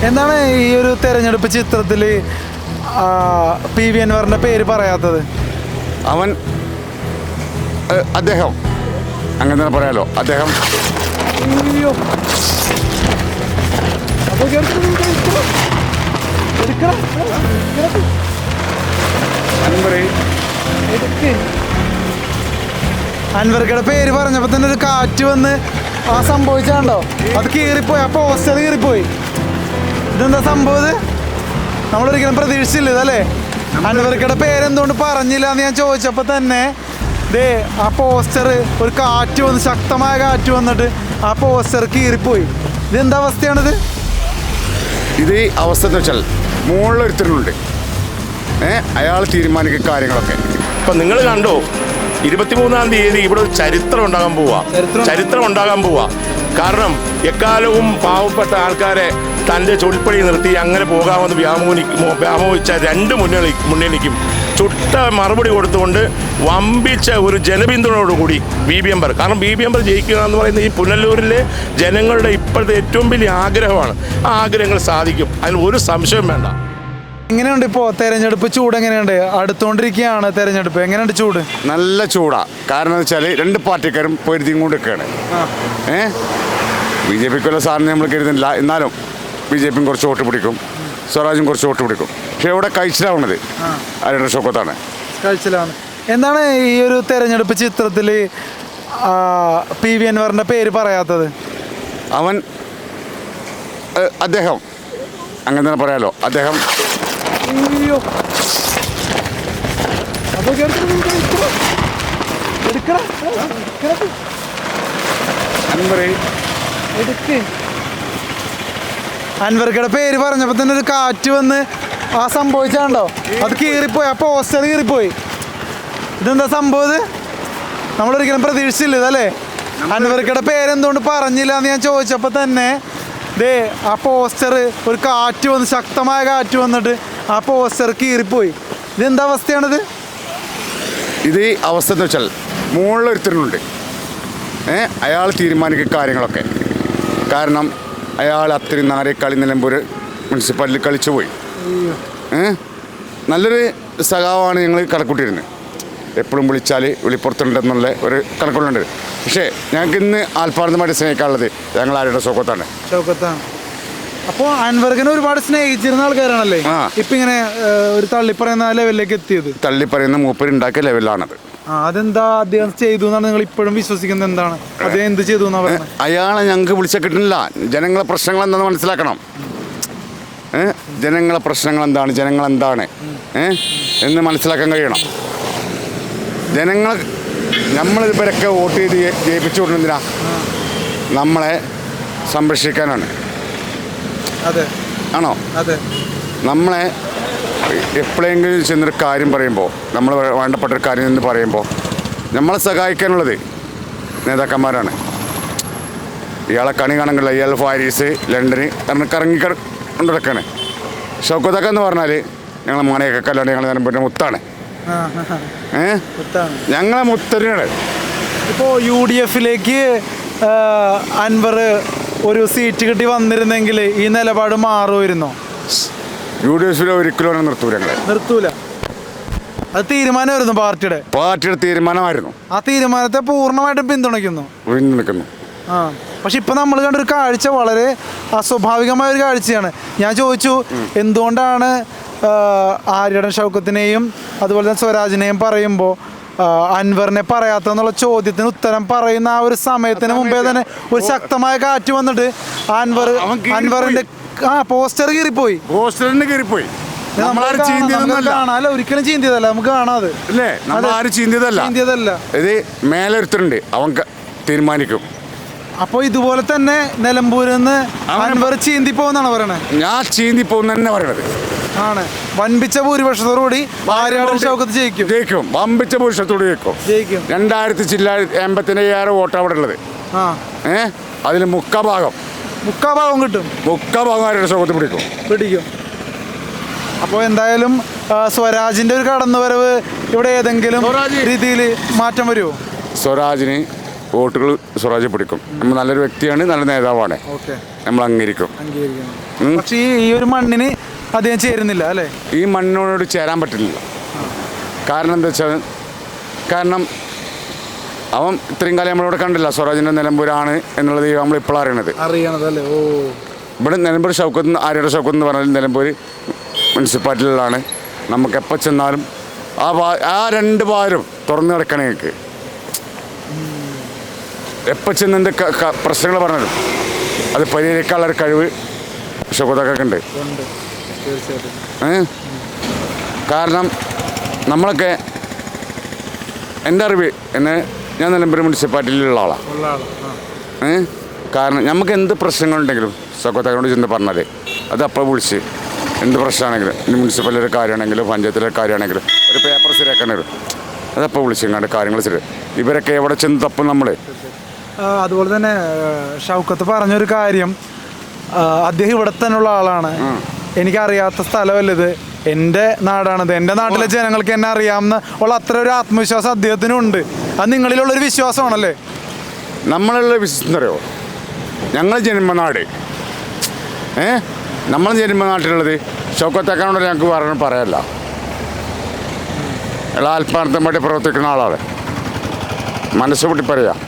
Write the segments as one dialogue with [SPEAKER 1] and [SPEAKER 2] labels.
[SPEAKER 1] എന്താണ് ഈ ഒരു തെരഞ്ഞെടുപ്പ് ചിത്രത്തിൽ PV അൻവറിന്റെ പേര് പറയാത്തത്?
[SPEAKER 2] അവൻ അദ്ദേഹം അങ്ങനെ തന്നെ പറയാലോ. അദ്ദേഹം
[SPEAKER 1] അയ്യോ അൻവർക്കയുടെ പേര് പറഞ്ഞപ്പോ തന്നെ ഒരു കാറ്റ് വന്ന് ആ സംഭവിച്ചാണ്ടോ, അത് കീറിപ്പോയി, ആ പോസ്റ്റർ കീറിപ്പോയി. ഇതെന്താ സംഭവം? നമ്മളൊരിക്കലും പ്രതീക്ഷിച്ചില്ല ഇതല്ലേ. അൻവർക്കയുടെ പേരെന്തുകൊണ്ട് പറഞ്ഞില്ല എന്ന് ഞാൻ ചോദിച്ചപ്പോൾ തന്നെ ദേ ആ പോസ്റ്റർ ഒരു കാറ്റ് വന്ന്, ശക്തമായ കാറ്റ് വന്നിട്ട് ആ പോസ്റ്റർ കീറിപ്പോയി. ഇതെന്താ അവസ്ഥയാണിത്?
[SPEAKER 2] ഇത് അവസ്ഥ എന്ന് വെച്ചാൽ മുകളിലൊരുത്തരുണ്ട്, അയാൾ തീരുമാനിക്കുന്ന കാര്യങ്ങളൊക്കെ.
[SPEAKER 3] ഇപ്പം നിങ്ങൾ കണ്ടോ, 23-ാം തീയതി ഇവിടെ ഒരു ചരിത്രം ഉണ്ടാകാൻ പോവാ. കാരണം എക്കാലവും പാവപ്പെട്ട ആൾക്കാരെ തൻ്റെ ചൊൽപ്പടി നിർത്തി അങ്ങനെ പോകാമെന്ന് വ്യാമോഹിച്ച രണ്ട് മുന്നണിക്കും ചുട്ട മറുപടി കൊടുത്തുകൊണ്ട് വമ്പിച്ച ഒരു ജനപിന്തുണയോടുകൂടി BB അൻവർ, കാരണം BB അൻവർ ജയിക്കുക എന്ന് പറയുന്നത് ഈ പുനലൂരിലെ ജനങ്ങളുടെ ഇപ്പോഴത്തെ ഏറ്റവും വലിയ ആഗ്രഹമാണ്. ആ ആഗ്രഹങ്ങൾ സാധിക്കും, അതിൽ ഒരു സംശയം വേണ്ട.
[SPEAKER 1] എങ്ങനെയുണ്ട് ഇപ്പോൾ തെരഞ്ഞെടുപ്പ് ചൂട്? എങ്ങനെയുണ്ട്? അടുത്തുകൊണ്ടിരിക്കുകയാണ് തെരഞ്ഞെടുപ്പ്, എങ്ങനെയുണ്ട് ചൂട്?
[SPEAKER 2] നല്ല ചൂടാ. കാരണം എന്ന് വെച്ചാൽ രണ്ട് പാർട്ടിക്കാരും പൊരുതിയും കൊണ്ടിരിക്കുകയാണ്. BJPക്കുള്ള സാധനം നമ്മൾ കരുതുന്നില്ല, എന്നാലും BJPയും കുറച്ച് വോട്ട് പിടിക്കും, സ്വരാജും കുറച്ച് വോട്ട് പിടിക്കും. പക്ഷെ ഇവിടെ കഴിച്ചിലാവുന്നത് ആരുടെ ഷോക്കത്താണ്.
[SPEAKER 1] കഴിച്ചിലാണ്. എന്താണ് ഈ ഒരു തെരഞ്ഞെടുപ്പ് ചിത്രത്തിൽ PV അൻവറിന്റെ പേര് പറയാത്തത്?
[SPEAKER 2] അവൻ അദ്ദേഹം അങ്ങനെ തന്നെ പറയാലോ. അദ്ദേഹം
[SPEAKER 1] അയ്യോ അൻവർക്കയുടെ പേര് പറഞ്ഞപ്പോ തന്നെ ഒരു കാറ്റ് വന്ന് ആ സംഭവിച്ചാണ്ടോ, അത് കീറിപ്പോയി, ആ പോസ്റ്റർ കീറിപ്പോയി. ഇതെന്താ സംഭവം? നമ്മളൊരിക്കലും പ്രതീക്ഷിച്ചില്ല ഇതല്ലേ. അൻവർക്കയുടെ പേരെന്തുകൊണ്ട് പറഞ്ഞില്ല എന്ന് ഞാൻ ചോദിച്ചപ്പോൾ തന്നെ ദേ ആ പോസ്റ്റർ ഒരു കാറ്റ് വന്ന്, ശക്തമായ കാറ്റ് വന്നിട്ട് ആ പോസ്റ്റർ കീറിപ്പോയി. ഇതെന്താ അവസ്ഥയാണിത്?
[SPEAKER 2] ഇത് അവസ്ഥ എന്ന് വെച്ചാൽ മുകളിലൊരുത്തരുണ്ട്, അയാൾ തീരുമാനിക്കുന്ന കാര്യങ്ങളൊക്കെ. കാരണം അയാൾ അത്രയും നാരെ കളി നിലമ്പൂർ മുനിസിപ്പാലിറ്റിയിൽ കളിച്ചു പോയി. നല്ലൊരു സഖാവാണ് ഞങ്ങൾ കണക്കൂട്ടിയിരുന്നത്. എപ്പോഴും വിളിച്ചാൽ വിളിപ്പുറത്തുണ്ടെന്നുള്ള ഒരു കണക്കുകളുണ്ട്. പക്ഷേ ഞങ്ങൾക്ക് ഇന്ന് ആത്മാർത്ഥമായിട്ട് സ്നേഹിക്കാനുള്ളത് ഞങ്ങൾ ആരുടെ ഷൗക്കത്താണ്.
[SPEAKER 1] അപ്പോൾ അൻവർക്കിനെ ഒരുപാട് സ്നേഹിച്ചിരുന്ന ആൾക്കാരാണല്ലേ ഇപ്പം ഇങ്ങനെ ഒരു തള്ളിപ്പറയുന്ന ലെവലിലേക്ക് എത്തിയത്?
[SPEAKER 2] തള്ളിപ്പറയുന്ന മൂപ്പര് ഉണ്ടാക്കിയ ലെവലാണത്.
[SPEAKER 1] അതെന്താ അദ്ദേഹം ചെയ്തു എന്നാണ് നിങ്ങൾ ഇപ്പോഴും വിശ്വസിക്കുന്നത്? എന്താണ് അദ്ദേഹം എന്ത് ചെയ്തു എന്നാ പറയുന്നത്?
[SPEAKER 2] അയാളെ ഞങ്ങൾക്ക് വിളിച്ച കിട്ടുന്നില്ല. ജനങ്ങളെ പ്രശ്നങ്ങൾ എന്താണെന്ന് മനസ്സിലാക്കണം. ജനങ്ങളെ പ്രശ്നങ്ങൾ എന്താണ്, ജനങ്ങൾ എന്താണ് എന്ന് മനസ്സിലാക്കാൻ കഴിയണം. ജനങ്ങൾ നമ്മളിവരൊക്കെ വോട്ട് ചെയ്ത് ജയിപ്പിച്ചു കൊടുക്കുന്നതിനാ നമ്മളെ സംരക്ഷിക്കാനാണ്.
[SPEAKER 1] അതെ
[SPEAKER 2] ആണോ?
[SPEAKER 1] അതെ.
[SPEAKER 2] നമ്മളെ എപ്പോഴെങ്കിലും ചെന്നൊരു കാര്യം പറയുമ്പോൾ, നമ്മൾ വേണ്ടപ്പെട്ടൊരു കാര്യം എന്ന് പറയുമ്പോൾ നമ്മളെ സഹായിക്കാനുള്ളത് നേതാക്കന്മാരാണ്. ഇയാളെ കണി കാണുന്നില്ല, ഇയാൾ പാരീസ് ലണ്ടന് കറങ്ങിക്കൊണ്ടിടക്കാണ്. ഷൗക്കത്തൊക്കെ എന്ന് പറഞ്ഞാൽ ഞങ്ങളെ മണയൊക്കെ കല്യാണം ഞങ്ങൾ പിന്നെ മുത്താണ്, ഞങ്ങളെ മുത്തരിനാണ്.
[SPEAKER 1] ഇപ്പോൾ UDFിലേക്ക് അൻവർ ഒരു സീറ്റ് കിട്ടി വന്നിരുന്നെങ്കിൽ ഈ നിലപാട് മാറുമായിരുന്നോ?
[SPEAKER 2] UDF ഒരിക്കലും നിർത്തൂല.
[SPEAKER 1] അത് തീരുമാനമായിരുന്നു പാർട്ടിയുടെ
[SPEAKER 2] തീരുമാനമായിരുന്നു.
[SPEAKER 1] ആ തീരുമാനത്തെ പൂർണ്ണമായിട്ടും പിന്തുണയ്ക്കുന്നു. പക്ഷെ ഇപ്പൊ നമ്മൾ കണ്ടൊരു കാഴ്ച വളരെ അസ്വാഭാവികമായ ഒരു കാഴ്ചയാണ്. ഞാൻ ചോദിച്ചു എന്തുകൊണ്ടാണ് ആര്യടൻ ഷൗക്കത്തിനെയും അതുപോലെ തന്നെ സ്വരാജിനെയും പറയുമ്പോൾ അൻവറിനെ പറയാത്തെന്നുള്ള ചോദ്യത്തിന് ഉത്തരം പറയുന്ന ആ ഒരു സമയത്തിന് മുമ്പേ തന്നെ ഒരു ശക്തമായ കാറ്റ് വന്നിട്ട് അൻവറിന്റെ പോസ്റ്റർ കീറിപ്പോയി. ഒരിക്കലും ചീന്തിയതല്ല, നമുക്ക് കാണാതെ
[SPEAKER 2] ഇത് മേലൊരുത്തരുണ്ട്, അവൻ തീരുമാനിക്കും.
[SPEAKER 1] അപ്പൊ ഇതുപോലെ തന്നെ നിലമ്പൂരിൽ നിന്ന് അൻവർ ചീന്തി പോകുന്നാണ് പറയണത്?
[SPEAKER 2] ഞാൻ ചീന്തി പോകുന്ന തന്നെ പറയണത്
[SPEAKER 1] ആണ്. വൻപിച്ച ഭൂരിപക്ഷത്തോടുകൂടി ആര്യാടൻ ഷൗക്കത്ത് ജയിക്കും.
[SPEAKER 2] വമ്പിച്ച ഭൂരിപക്ഷത്തോട് ജയിക്കും. 2087 വോട്ട് അവിടെ ഉള്ളത്. അതിൽ മുക്കാ ഭാഗം
[SPEAKER 1] കിട്ടും.
[SPEAKER 2] മുക്കാ ഭാഗം ആര്യാടൻ ഷൗക്കത്ത് പിടിക്കും.
[SPEAKER 1] അപ്പോൾ എന്തായാലും സ്വരാജിന്റെ ഒരു കടന്നുവരവ് ഇവിടെ ഏതെങ്കിലും രീതിയിൽ മാറ്റം വരുമോ?
[SPEAKER 2] സ്വരാജിന് വോട്ടുകൾ സ്വരാജ് പിടിക്കും. നമ്മൾ നല്ലൊരു വ്യക്തിയാണ്, നല്ല നേതാവാണ്, നമ്മൾ അംഗീകരിക്കും.
[SPEAKER 1] പക്ഷേ ഈ ഒരു മണ്ണിന് അദ്ദേഹം ചേരുന്നില്ല അല്ലേ?
[SPEAKER 2] ഈ മണ്ണിനോട് ചേരാൻ പറ്റില്ല. കാരണം എന്താ വെച്ചാൽ, കാരണം അവൻ ഇത്രയും കാലം നമ്മളിവിടെ കണ്ടില്ല സ്വരാജിൻ്റെ നിലമ്പൂരാണ് എന്നുള്ളത് നമ്മളിപ്പോൾ അറിയണത്. ഇവിടെ നിലമ്പൂർ ഷൗക്കത്ത്, ആര്യയുടെ ഷൗക്കത്ത് എന്ന് പറഞ്ഞാൽ നിലമ്പൂർ മുനിസിപ്പാലിറ്റിയിലാണ്. നമുക്കെപ്പോൾ ചെന്നാലും ആ രണ്ട് വാരും തുറന്നു കിടക്കണേ. എനിക്ക് എപ്പോൾ ചെന്ന് എൻ്റെ പ്രശ്നങ്ങൾ പറഞ്ഞാലും അത് പരിഹരിക്കാനുള്ളൊരു കഴിവ് ഷൗക്കത്തൊക്കെ ഉണ്ട്. കാരണം നമ്മളൊക്കെ, എൻ്റെ അറിവ് എന്നെ, ഞാൻ നിലമ്പൂർ മുനിസിപ്പാലിറ്റിയിലുള്ള ആളാണ്. കാരണം നമുക്ക് എന്ത് പ്രശ്നങ്ങളുണ്ടെങ്കിലും ഷൗക്കത്തക്കോട് ചെന്ന് പറഞ്ഞാൽ അത് അപ്പോൾ വിളിച്ച് എന്ത് പ്രശ്നമാണെങ്കിലും, ഇനി മുനിസിപ്പാലിറ്റിയുടെ കാര്യമാണെങ്കിലും പഞ്ചായത്തിലെ കാര്യമാണെങ്കിലും ഒരു പേപ്പർ ശരിയാക്കണമല്ലോ, അതപ്പോൾ വിളിച്ചെങ്ങാണ്ട് കാര്യങ്ങൾ ശരി. ഇവരൊക്കെ എവിടെ ചെന്ന് തപ്പും നമ്മൾ.
[SPEAKER 1] അതുപോലെ തന്നെ ഷൗക്കത്ത് പറഞ്ഞൊരു കാര്യം, അദ്ദേഹം ഇവിടെ തന്നെയുള്ള ആളാണ്, എനിക്കറിയാത്ത സ്ഥലമല്ലത്, എൻ്റെ നാടാണത്, എൻ്റെ നാട്ടിലെ ജനങ്ങൾക്ക് എന്നെ അറിയാമെന്ന് ഉള്ള അത്ര ഒരു ആത്മവിശ്വാസം അദ്ദേഹത്തിനുണ്ട്. അത് നിങ്ങളിലുള്ളൊരു വിശ്വാസമാണല്ലേ?
[SPEAKER 2] നമ്മളുള്ള വിശ്വാസം അറിയോ, ഞങ്ങൾ ജന്മനാട്, നമ്മൾ ജന്മനാട്ടിലുള്ളത് ഷൗക്കത്തക്കാനോട് ഞങ്ങൾക്ക് പറയാനല്ല. ആത്മാർത്ഥമായിട്ട് പ്രവർത്തിക്കുന്ന ആളാണ്. മനസ്സ് കൂട്ടി പറയാം,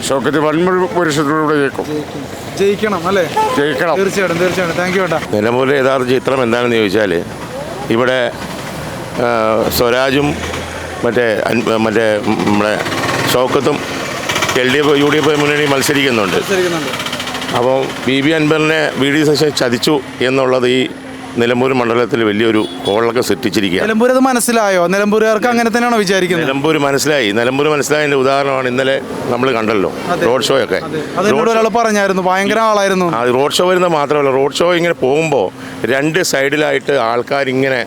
[SPEAKER 2] ഷൗക്കത്ത് വൻപുരുഷത്തിലൂടെ
[SPEAKER 1] ജയിക്കണം അല്ലേ?
[SPEAKER 2] ജയിക്കണം,
[SPEAKER 1] തീർച്ചയായിട്ടും തീർച്ചയായിട്ടും. താങ്ക് യു ഏട്ടാ.
[SPEAKER 3] നിലമ്പൂരിലെ യഥാർത്ഥ ചിത്രം എന്താണെന്ന് ചോദിച്ചാൽ, ഇവിടെ സ്വരാജും മറ്റേ നമ്മുടെ ഷൗക്കത്തും LDF UDF മുന്നണി മത്സരിക്കുന്നുണ്ട്. അപ്പോൾ BB അൻവറിനെ VD സതീശൻ ചതിച്ചു എന്നുള്ളത് ഈ നിലമ്പൂർ മണ്ഡലത്തിൽ വലിയൊരു കോളൊക്കെ സൃഷ്ടിച്ചിരിക്കുകയാണ്.
[SPEAKER 1] നിലമ്പൂർ അത് മനസ്സിലായോ? നിലമ്പൂരുകാർക്ക് അങ്ങനെ തന്നെയാണോ വിചാരിക്കുന്നത്?
[SPEAKER 3] നിലമ്പൂർ മനസ്സിലായതിൻ്റെ ഉദാഹരണമാണ് ഇന്നലെ നമ്മൾ കണ്ടല്ലോ, റോഡ് ഷോ ഒക്കെ.
[SPEAKER 1] ഒരാൾ പറഞ്ഞായിരുന്നു, ഭയങ്കര ആളായിരുന്നു.
[SPEAKER 3] അത് റോഡ് ഷോ വരുന്നത് മാത്രമല്ല, റോഡ് ഷോ ഇങ്ങനെ പോകുമ്പോൾ രണ്ട് സൈഡിലായിട്ട് ആൾക്കാരിങ്ങനെ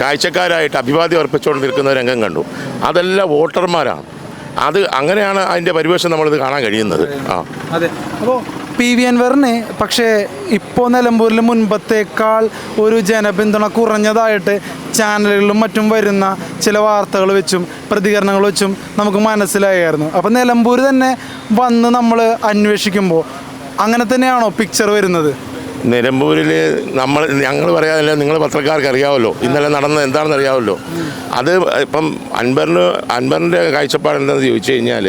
[SPEAKER 3] കാഴ്ചക്കാരായിട്ട് അഭിവാദ്യം അർപ്പിച്ചുകൊണ്ട് നിൽക്കുന്ന രംഗം കണ്ടു. അതെല്ലാം വോട്ടർമാരാണ്. അത് അങ്ങനെയാണ് അതിൻ്റെ പരിവേഷം നമ്മളിത് കാണാൻ കഴിയുന്നത്.
[SPEAKER 1] അതെ. അപ്പോൾ PV അൻവറിന് പക്ഷേ ഇപ്പോൾ നിലമ്പൂരിൽ മുൻപത്തേക്കാൾ ഒരു ജനപിന്തുണ കുറഞ്ഞതായിട്ട് ചാനലുകളിലും മറ്റും വരുന്ന ചില വാർത്തകൾ വെച്ചും പ്രതികരണങ്ങൾ വെച്ചും നമുക്ക് മനസ്സിലായിരുന്നു. അപ്പോൾ നിലമ്പൂർ തന്നെ വന്ന് നമ്മൾ അന്വേഷിക്കുമ്പോൾ അങ്ങനെ തന്നെയാണോ പിക്ചർ വരുന്നത്?
[SPEAKER 3] നിലമ്പൂരിൽ ഞങ്ങൾ പറയാതല്ല, നിങ്ങൾ പത്രക്കാർക്ക് അറിയാമല്ലോ ഇന്നലെ നടന്നത് എന്താണെന്ന് അറിയാമല്ലോ. അത് ഇപ്പം അൻവറിൻ്റെ കാഴ്ചപ്പാട് എന്താണെന്ന് ചോദിച്ചു കഴിഞ്ഞാൽ,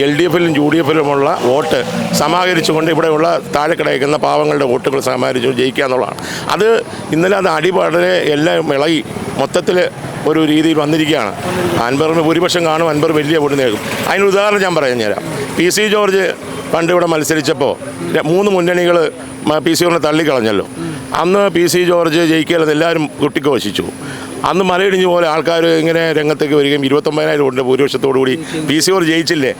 [SPEAKER 3] LDFലും UDFലുമുള്ള വോട്ട് സമാഹരിച്ചുകൊണ്ട് ഇവിടെയുള്ള താഴെ കിടക്കുന്ന പാവങ്ങളുടെ വോട്ടുകൾ സമാഹരിച്ചു ജയിക്കുക എന്നുള്ളതാണ്. അത് ഇന്നലെ അത് അടിപാടെ എല്ലാം ഇളകി മൊത്തത്തിൽ ഒരു രീതിയിൽ വന്നിരിക്കുകയാണ്. അൻവറിന് ഭൂരിപക്ഷം കാണും, അൻവർ വലിയ വോട്ട് നേടും. അതിന് ഉദാഹരണം ഞാൻ പറഞ്ഞുതരാം. PC ജോർജ് പണ്ട് ഇവിടെ മത്സരിച്ചപ്പോൾ 3 മുന്നണികൾ PC ജോർജിനെ തള്ളിക്കളഞ്ഞല്ലോ. അന്ന് PC ജോർജ് ജയിക്കാതെ എല്ലാവരും കുട്ടിക്കോശിച്ചു. അന്ന് മലയിടിഞ്ഞ് പോലെ ആൾക്കാർ ഇങ്ങനെ രംഗത്തേക്ക് വരികയും 29,000 വോട്ടിൻ്റെ ഭൂരിപക്ഷത്തോടുകൂടി PC ജോർജ് ജയിച്ചില്ലേ?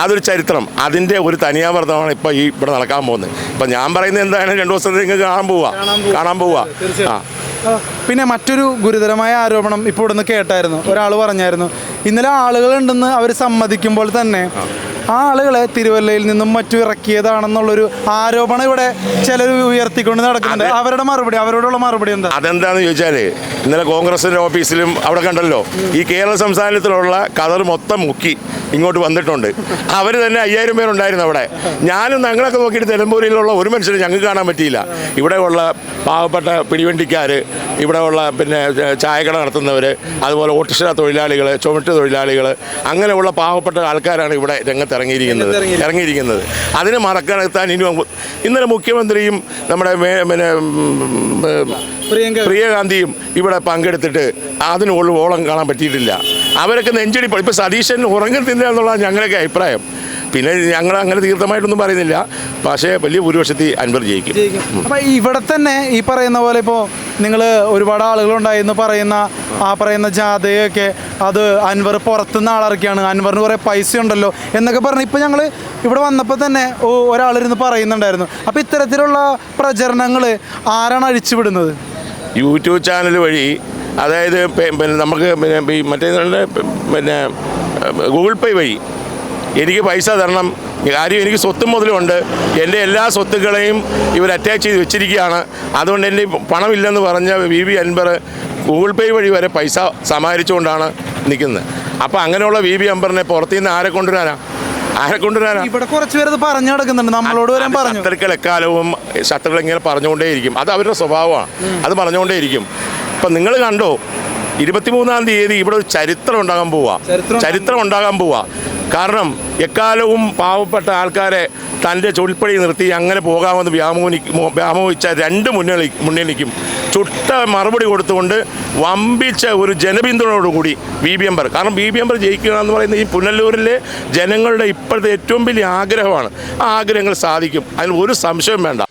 [SPEAKER 3] അതൊരു ചരിത്രം. അതിൻ്റെ ഒരു തനിയാവർത്തമാണ് ഇപ്പോൾ ഇവിടെ നടക്കാൻ പോകുന്നത്. ഇപ്പം ഞാൻ പറയുന്നത് എന്താണ്, 2 ദിവസത്തേക്ക് കാണാൻ പോവുക.
[SPEAKER 1] പിന്നെ മറ്റൊരു ഗുരുതരമായ ആരോപണം ഇപ്പോൾ ഇവിടുന്ന് കേട്ടായിരുന്നു. ഒരാൾ പറഞ്ഞായിരുന്നു, ഇന്നലെ ആളുകളുണ്ടെന്ന് അവർ സമ്മതിക്കുമ്പോൾ തന്നെ ആ ആളുകളെ തിരുവല്ലയിൽ നിന്നും മറ്റും ഇറക്കിയതാണെന്നുള്ളൊരു ആരോപണം ഇവിടെ ചിലർ ഉയർത്തിക്കൊണ്ട് നടക്കുന്നുണ്ട്. അവരോടുള്ള മറുപടി എന്താ?
[SPEAKER 3] അതെന്താണെന്ന് ചോദിച്ചാൽ, ഇന്നലെ കോൺഗ്രസിൻ്റെ ഓഫീസിലും അവിടെ കണ്ടല്ലോ, ഈ കേരള സംസ്ഥാനത്തിലുള്ള കതർ മൊത്തം മുക്കി ഇങ്ങോട്ട് വന്നിട്ടുണ്ട്. അവർ തന്നെ 5000 പേരുണ്ടായിരുന്നു അവിടെ. ഞാനും ഞങ്ങളൊക്കെ നോക്കിയിട്ട് നിലമ്പൂരിലുള്ള ഒരു മനുഷ്യനെ ഞങ്ങൾക്ക് കാണാൻ പറ്റിയില്ല. ഇവിടെയുള്ള പാവപ്പെട്ട പിടിവണ്ടിക്കാർ, ഇവിടെയുള്ള പിന്നെ ചായക്കട നടത്തുന്നവർ, അതുപോലെ ഓട്ടോറിക്ഷ തൊഴിലാളികൾ, ചുമട്ട് തൊഴിലാളികൾ, അങ്ങനെയുള്ള പാവപ്പെട്ട ആൾക്കാരാണ് ഇവിടെ രംഗത്ത് ഇറങ്ങിയിരിക്കുന്നത്. അതിന് മറക്കാനെത്താൻ ഇന്നലെ മുഖ്യമന്ത്രിയും നമ്മുടെ പ്രിയകാന്തിയും ഇവിടെ പങ്കെടുത്തിട്ട് അതിനുള്ള ഓളം കാണാൻ പറ്റിയിട്ടില്ല. അവരൊക്കെ നെഞ്ചടി. ഇപ്പോൾ സതീശൻ ഉറങ്ങത്തില്ല എന്നുള്ളതാണ് ഞങ്ങളുടെയൊക്കെ അഭിപ്രായം. പിന്നെ ഞങ്ങൾ അങ്ങനെ തീർത്ഥമായിട്ടൊന്നും പറയുന്നില്ല, പക്ഷേ വലിയ ഭൂരിപക്ഷത്തിൽ അൻവർ ജയിക്കും.
[SPEAKER 1] അപ്പം ഇവിടെ തന്നെ ഈ പറയുന്ന പോലെ ഇപ്പോൾ നിങ്ങൾ ഒരുപാട് ആളുകളുണ്ടായിരുന്നു പറയുന്ന ജാഥയൊക്കെ അത് അൻവർ പുറത്തുനിന്ന് ആളിറക്കിയാണ്, അൻവറിന് കുറേ പൈസ ഉണ്ടല്ലോ എന്നൊക്കെ പറഞ്ഞ് ഇപ്പോൾ ഞങ്ങൾ ഇവിടെ വന്നപ്പോൾ തന്നെ ഒരാളിരുന്ന് പറയുന്നുണ്ടായിരുന്നു. അപ്പോൾ ഇത്തരത്തിലുള്ള പ്രചരണങ്ങൾ ആരാണ് അഴിച്ചുവിടുന്നത്?
[SPEAKER 3] യൂട്യൂബ് ചാനൽ വഴി, അതായത് നമുക്ക് മറ്റേ ഗൂഗിൾ പേ വഴി എനിക്ക് പൈസ തരണം. കാര്യം എനിക്ക് സ്വത്തും മുതലുണ്ട്. എൻ്റെ എല്ലാ സ്വത്തുക്കളെയും ഇവർ അറ്റാച്ച് ചെയ്ത് വെച്ചിരിക്കുകയാണ്. അതുകൊണ്ട് എൻ്റെ പണമില്ലെന്ന് പറഞ്ഞ VV അൻവർ ഗൂഗിൾ പേ വഴി വരെ പൈസ സമാഹരിച്ചുകൊണ്ടാണ് നിൽക്കുന്നത്. അപ്പോൾ അങ്ങനെയുള്ള VV അൻവറിനെ പുറത്തുനിന്ന് ആരെ കൊണ്ടുവരാനാ?
[SPEAKER 1] ഇവിടെ കുറച്ച് പേര് അത് പറഞ്ഞു നടക്കുന്നുണ്ട്, നമ്മളോട് വരാൻ പറഞ്ഞു.
[SPEAKER 3] ശത്രുക്കൾ എക്കാലവും ശത്രുക്കൾ ഇങ്ങനെ പറഞ്ഞുകൊണ്ടേയിരിക്കും. അത് അവരുടെ സ്വഭാവമാണ്, അത് പറഞ്ഞുകൊണ്ടേയിരിക്കും. ഇപ്പം നിങ്ങൾ കണ്ടോ, 23-ാം തീയതി ഇവിടെ ഒരു ചരിത്രം ഉണ്ടാകാൻ പോവാ. കാരണം എക്കാലവും പാവപ്പെട്ട ആൾക്കാരെ തൻ്റെ ചൊൽപ്പടി നിർത്തി അങ്ങനെ പോകാമെന്ന് വ്യാമോഹിച്ച രണ്ട് മുന്നണിക്കും ചുട്ട മറുപടി കൊടുത്തുകൊണ്ട് വമ്പിച്ച ഒരു ജനപിന്തുണയോടുകൂടി VV അൻവർ. കാരണം VV അൻവർ ജയിക്കുക എന്ന് പറയുന്നത് ഈ പുനലൂരിലെ ജനങ്ങളുടെ ഇപ്പോഴത്തെ ഏറ്റവും വലിയ ആഗ്രഹമാണ്. ആ ആഗ്രഹങ്ങൾ സാധിക്കും, അതിൽ ഒരു സംശയം വേണ്ട.